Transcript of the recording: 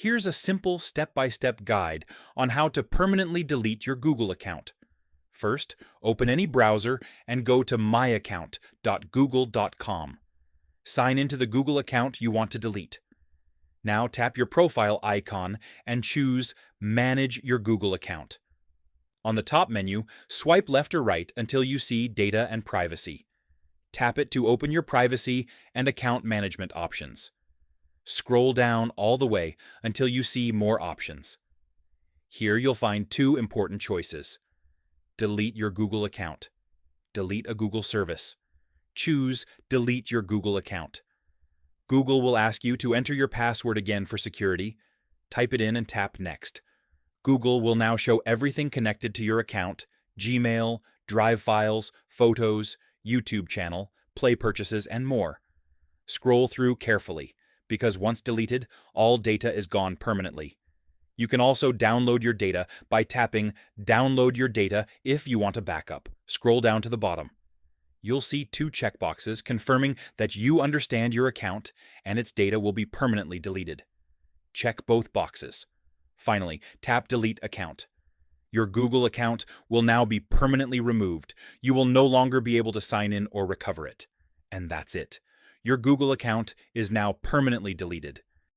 Here's a simple step-by-step guide on how to permanently delete your Google account. First, open any browser and go to myaccount.google.com. Sign into the Google account you want to delete. Now tap your profile icon and choose Manage your Google account. On the top menu, swipe left or right until you see Data and Privacy. Tap it to open your privacy and account management options. Scroll down all the way until you see More options. Here you'll find two important choices. Delete your Google account. Delete a Google service. Choose Delete your Google account. Google will ask you to enter your password again for security. Type it in and tap Next. Google will now show everything connected to your account: Gmail, Drive files, photos, YouTube channel, Play purchases, and more. Scroll through carefully, because once deleted, all data is gone permanently. You can also download your data by tapping Download your data if you want a backup. Scroll down to the bottom. You'll see two checkboxes confirming that you understand your account and its data will be permanently deleted. Check both boxes. Finally, tap Delete Account. Your Google account will now be permanently removed. You will no longer be able to sign in or recover it. And that's it. Your Google account is now permanently deleted.